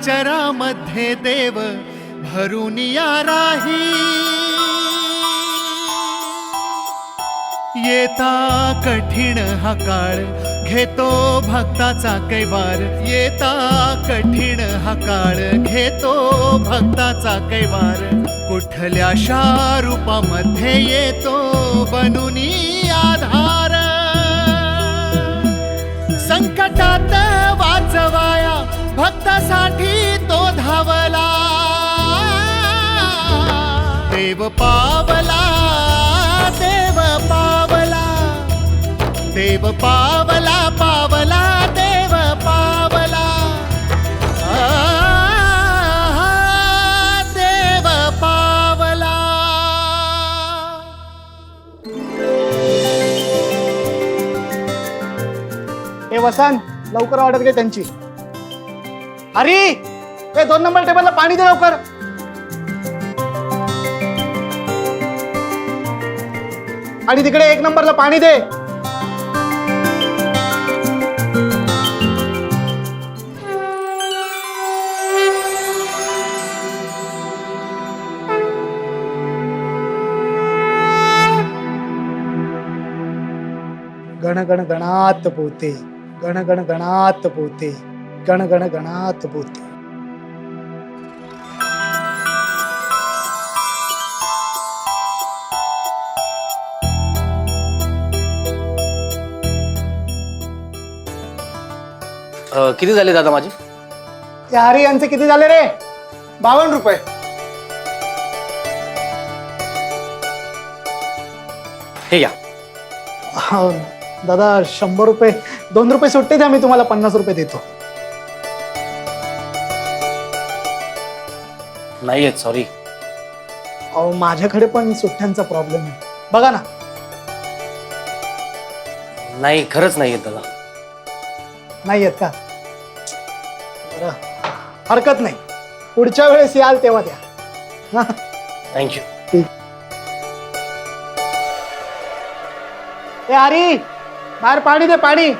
चराचरामध्ये देव भरून या राही येता कठीण हा काळ घेतो भक्ताचा कैवार येता कठीण हा काळ घेतो भक्ताचा कैवार कुठल्याशा रूपामध्ये येतो बनूनी आधार संकटात वाचवाया भक्तासाठी तो धावला देव पावला देव पावला देव पावला पावला देव पावला देव पावला हे वसन लवकर ऑर्डर घे त्यांची. अरे हे 2 नंबर टेबलला पाणी दे लवकर. आणि तिकडे 1 नंबरला पाणी दे. गण गण गणात पोते गण गण गणात पोते गण गण गणात पोते. किती झाले दादा माझे? अरे यांचे किती झाले रे? 52 रुपये. हे घ्या. दादा 100 रुपये 2 रुपये सुट्टे द्या, मी तुम्हाला 50 रुपये देतो. नाही आहेत, सॉरी. अहो माझ्याकडे पण सुट्ट्यांचा प्रॉब्लेम आहे, बघा ना. नाही, खरंच नाही आहेत दादा. नाही आहेत का? बरं, हरकत नाही, पुढच्या वेळेस याल तेव्हा द्या. थँक्यू. ए हरी, बाहेर पाणी दे, पाणी.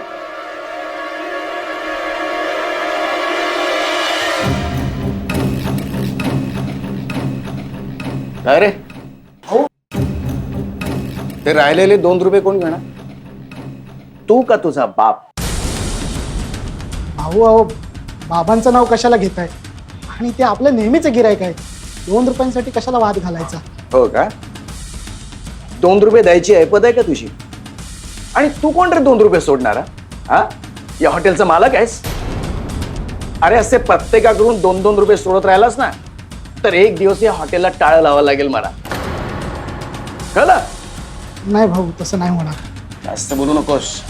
काय रे? हो, ते राहिलेले 2 रुपये कोण घेणार? तू का तुझा बाप? भाऊ अहो, बाबांचं नाव कशाला घेताय? आणि ते आपलं नेहमीच गिरायक आहे. 2 रुपयांसाठी कशाला वाद घालायचा? हो का? 2 रुपये द्यायची ऐपत आहे का तुझी? आणि तू कोण रे 2 रुपये सोडणारा? हा, या हॉटेलचा मालक आहेस? अरे असे प्रत्येकाकडून 2-2 रुपये सोडत राहिलास ना, तर एक दिवस या हॉटेलला टाळं लावावं लागेल मला, कळलं? नाही भाऊ, तसं नाही होणार. जास्त बोलू नकोस.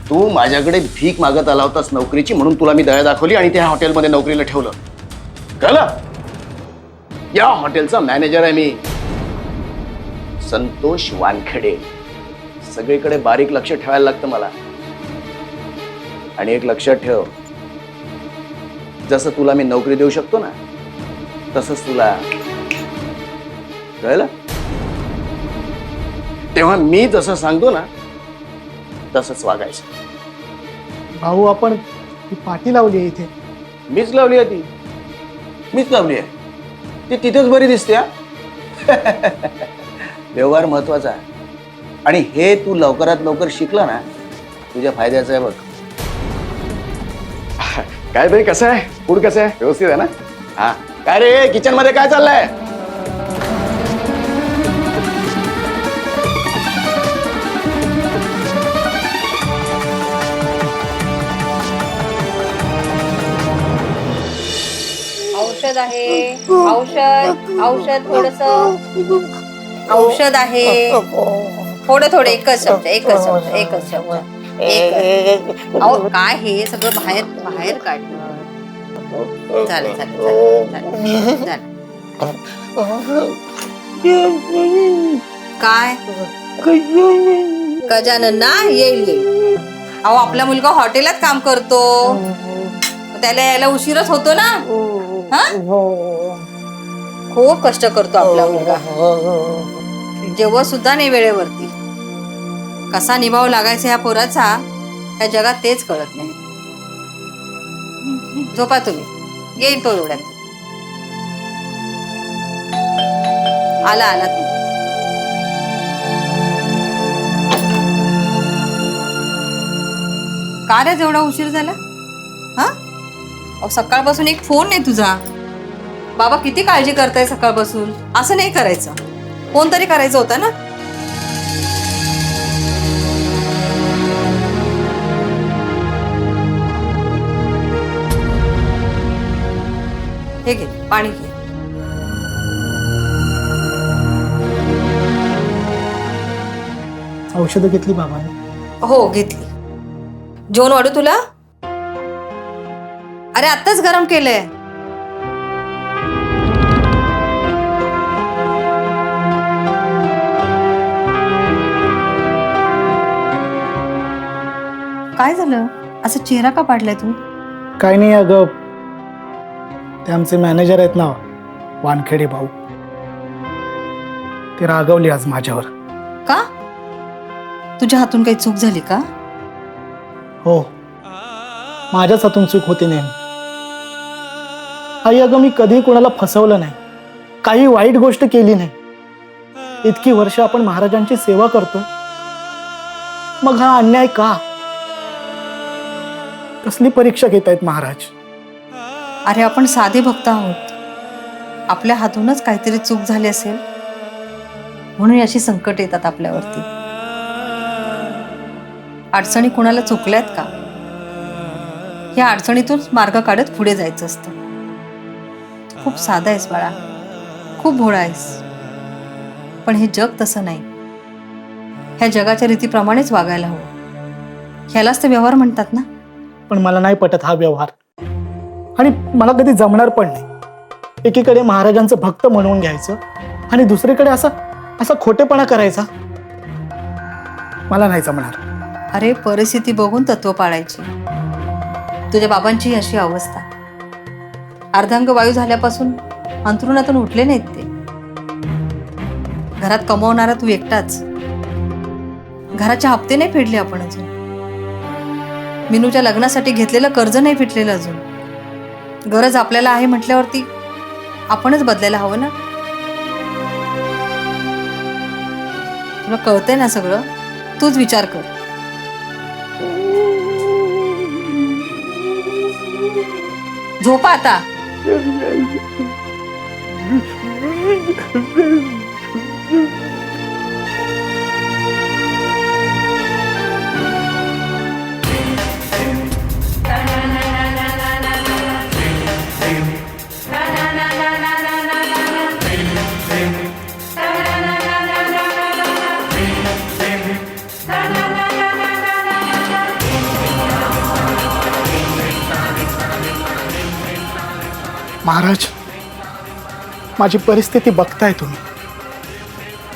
तू माझ्याकडे भीक मागत आला होतास नोकरीची, म्हणून तुला मी दया दाखवली आणि त्या हॉटेलमध्ये नोकरीला ठेवलं, कळलं? या हॉटेलचा मॅनेजर आहे मी, संतोष वानखेडे. सगळीकडे बारीक लक्ष ठेवायला लागतं मला. आणि एक लक्षात ठेव, जसं तुला मी नोकरी देऊ शकतो ना, तसंच तुला, कळलं? तेव्हा मी जसं सांगतो ना तसंच वागायचं. भाऊ आपण ही पाटी लावली आहे इथे. मीच लावली आहे ती, मीच लावली आहे ती. तिथेच बरी दिसते. व्यवहार महत्वाचा आहे, आणि हे तू लवकरात लवकर शिकला ना, तुझ्या फायद्याचं आहे बघ. काय भाई, कसं आहे फूड? कसं आहे? व्यवस्थित आहे ना? हा. काय रे, किचन मध्ये काय चाललंय? औषध आहे, औषध औषध थोडस औषध आहे, थोडं थोडं, एकच चमचा, एकच चमचा, एकच चमचा. अहो काय हे सगळं बाहेर बाहेर काढलं. झालं झालं झालं झालं. काय गजानन ना? येईल येईल. अहो आपला मुलगा हॉटेलात काम करतो, त्याला यायला उशीरच होतो ना. खूप कष्ट करतो आपला मुलगा, जेव्हा सुद्धा नाही वेळेवरती. कसा निभाव लागायचा ह्या पोराचा, त्या जगात तेच कळत नाही. झोपा तुम्ही, येईल तो एवढ्यात. आला आला तू. का रे एवढा उशीर झाला? हा अहो, सकाळपासून एक फोन नाही तुझा. बाबा किती काळजी करताय सकाळपासून. असं नाही करायचं, फोन तरी करायचं होता ना. हे घे पाणी घे. औषधं घेतली बाबाने? हो घेतली. जेवण वाढू तुला? अरे आत्ताच गरम केलंय. काय झालं? असं चेहरा का पाडलाय तू? काय नाही अगं, ते आमचे मॅनेजर आहेत ना, वानखेडे भाऊ, ते रागवले आज माझ्यावर. का? तुझ्या हातून काही चूक झाली का? हो, माझ्याच हातून चूक होती नेहमी. आई अगं, मी कधी कोणाला फसवलं नाही, काही वाईट गोष्ट केली नाही. इतकी वर्ष आपण महाराजांची सेवा करतो, मग हा अन्याय का? कसली परीक्षा घेत आहेत महाराज? अरे आपण साधे भक्त आहोत. आपल्या हातूनच काहीतरी चूक झाली असेल म्हणून अशी संकट येतात आपल्यावरती. अडचणी कुणाला चुकल्यात का? या अडचणीतून मार्ग काढत पुढे जायचं असतं. तू खूप साधा आहेस बाळा, खूप भोळा आहेस. पण हे जग तसं नाही. ह्या जगाच्या रीतीप्रमाणेच वागायला हवं. ह्यालाच ते व्यवहार म्हणतात ना. पण मला नाही पटत हा व्यवहार, आणि मला कधी जमणार पण नाही. एकीकडे महाराजांचं भक्त म्हणून घ्यायचं आणि दुसरीकडे असा खोटेपणा करायचा. मला नाही जमणार. अरे परिस्थिती बघून तत्व पाळायची. तुझ्या बाबांची अशी अवस्था. अर्धांग वायू झाल्यापासून अंथरुणातून उठले नाहीत ते. घरात कमवणारा तू एकटाच. घराचे हप्ते नाही फेडले आपण अजून. मिनूच्या लग्नासाठी घेतलेलं कर्ज नाही फिटलेलं अजून. गरज आपल्याला आहे म्हटल्यावरती आपणच बदलायला हवं ना. तुला कळतंय ना सगळं? तूच विचार कर. झोपा आता. महाराज, माझी परिस्थिती बघताय तुम्ही.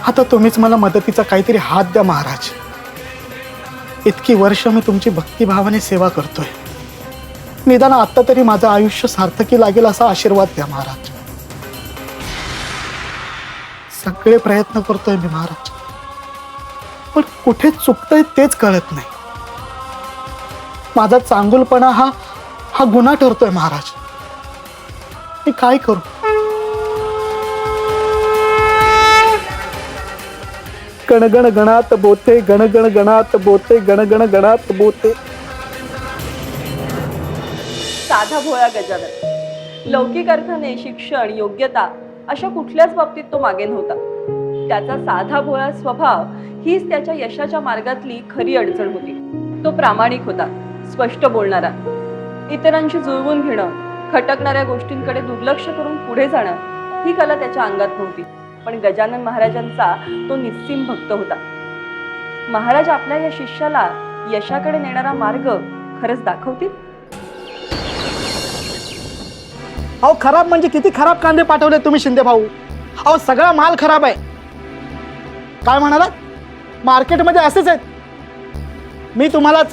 आता तुम्हीच मला मदतीचा काहीतरी हात द्या महाराज. इतकी वर्ष मी तुमची भक्तिभावाने सेवा करतोय. निदान आता तरी माझं आयुष्य सार्थकी लागेल असा आशीर्वाद द्या महाराज. सगळे प्रयत्न करतोय मी महाराज, पण कुठे चुकतंय तेच कळत नाही. माझा चांगुलपणा हा गुन्हा ठरतोय महाराज. मी काय करू? गणगण गणात बोते, गणगण गणात बोते, गणगण गणात बोते. साधा भोळा गजानन. लौकिक अर्थाने शिक्षण, योग्यता अशा कुठल्याच बाबतीत तो मागे नव्हता. त्याचा साधा भोळा स्वभाव हीच त्याच्या यशाच्या मार्गातली खरी अडचण होती. तो प्रामाणिक होता, स्पष्ट बोलणारा, इतरांशी जुळवून घेणं, खटकणाऱ्या गोष्टींकडे दुर्लक्ष करून पुढे जाणं ही कला त्याच्या अंगात नव्हती. पण गजानन महाराजांचा तो निस्सीम भक्त होता. महाराज आपल्या या शिष्याला यशाकडे नेणारा मार्ग खरंच दाखवतील. अहो खराब म्हणजे किती खराब कांदे पाठवले तुम्ही शिंदे भाऊ. अहो सगळा माल खराब आहे. काय म्हणाला? मार्केटमध्ये असेच आहेत. मी तुम्हाला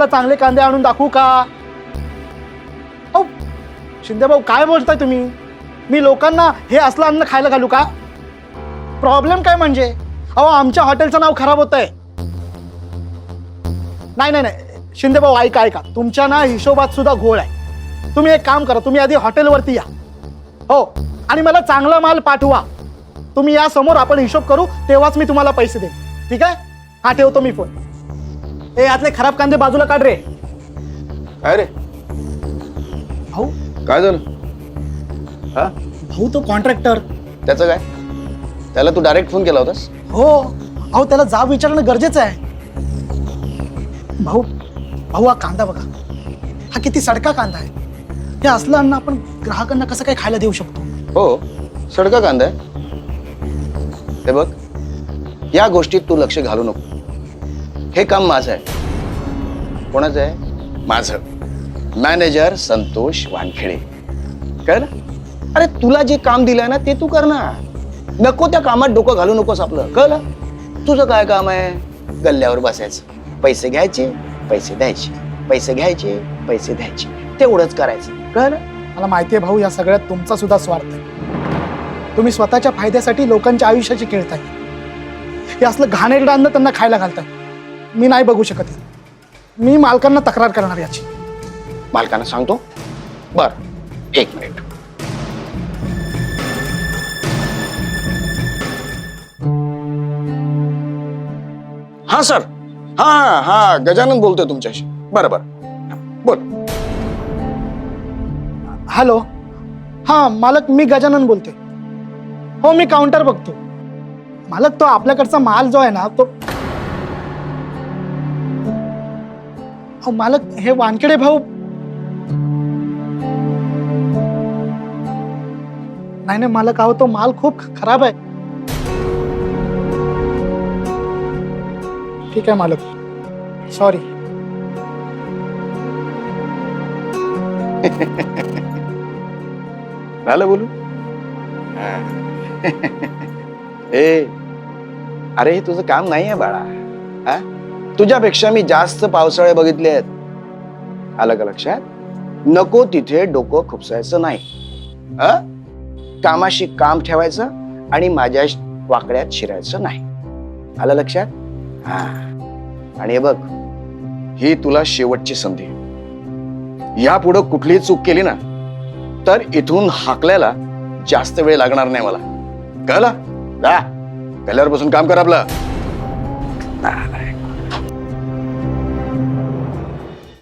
चांगले कांदे आणून दाखवू का? अहो शिंदे भाऊ काय बोलताय तुम्ही? मी लोकांना हे असलं अन्न खायला घालू का? प्रॉब्लेम काय म्हणजे? अहो आमच्या हॉटेलचं नाव खराब होत आहे. नाही शिंदे भाऊ ऐका, तुमच्या ना हिशोबात सुद्धा घोळ आहे. तुम्ही एक काम करा, तुम्ही आधी हॉटेलवरती या. हो, आणि मला चांगला माल पाठवा. तुम्ही या समोर, आपण हिशोब करू, तेव्हाच मी तुम्हाला पैसे देईन. ठीक आहे? हा, ठेवतो मी फोन. ए, यातले खराब कांदे बाजूला काढ रे. काय रे, भाऊ, काय झालं? हा, भाऊ तो कॉन्ट्रॅक्टर. त्याचं काय? त्याला तू डायरेक्ट फोन केला होतास? हो, अहो त्याला जाब विचारणं गरजेचं आहे. भाऊ, भाऊ हा कांदा बघा, हा किती सडका कांदा आहे. हे असलं अन्न आपण ग्राहकांना कसं काय खायला देऊ शकतो? हो, सडका कांदा आहे. हे बघ, या गोष्टीत तू लक्ष घालू नको. हे काम माझं आहे. कोणाचं आहे? माझं. मॅनेजर संतोष वानखेडे. कळलं? अरे तुला जे काम दिलंय ना ते तू कर ना. नको त्या कामात डोकं घालू नकोस आपलं. कळलं? तुझं काय काम आहे? गल्ल्यावर बसायचं, पैसे घ्यायचे, पैसे द्यायचे, पैसे घ्यायचे, पैसे द्यायचे, तेवढंच करायचं. कळलं? मला माहिती आहे भाऊ, या सगळ्यात तुमचा सुद्धा स्वार्थ आहे. तुम्ही स्वतःच्या फायद्यासाठी लोकांच्या आयुष्याची खेळताय. हे असलं घाणेरडं अन्न त्यांना खायला घालताय. मी नाही बघू शकत हे. मी मालकांना तक्रार करणार याची. मालकांना सांगतो. बर, एक मिनिट. हा सर, हा हा, गजानन बोलतोय तुमच्याशी. बरं बरं, बोल. हॅलो, हा मालक, मी गजानन बोलतोय. हो, मी काउंटर बघतो. मालक, तो आपल्याकडचा माल जो आहे ना तो, हो मालक, हे वानखेडे भाऊ, नाही नाही मालक, अहो तो माल खूप खराब आहे. ठीक आहे मालक, सॉरी. झालं बोलू? ए, अरे हे तुझं काम नाही आहे बाळा. हा, तुझ्यापेक्षा मी जास्त पावसाळे बघितले आहेत. आलं का लक्षात? नको तिथे डोकं खुपसायचं नाही. कामाशी काम ठेवायचं आणि माझ्या वाकड्यात शिरायचं नाही. आलं लक्षात? हा, आणि हे बघ, ही तुला शेवटची संधी. यापुढं कुठलीही चूक केली ना तर इथून हाकल्याला जास्त वेळ लागणार नाही मला. कळलं? जा, गल्ल्यावर बसून काम कर आपलं.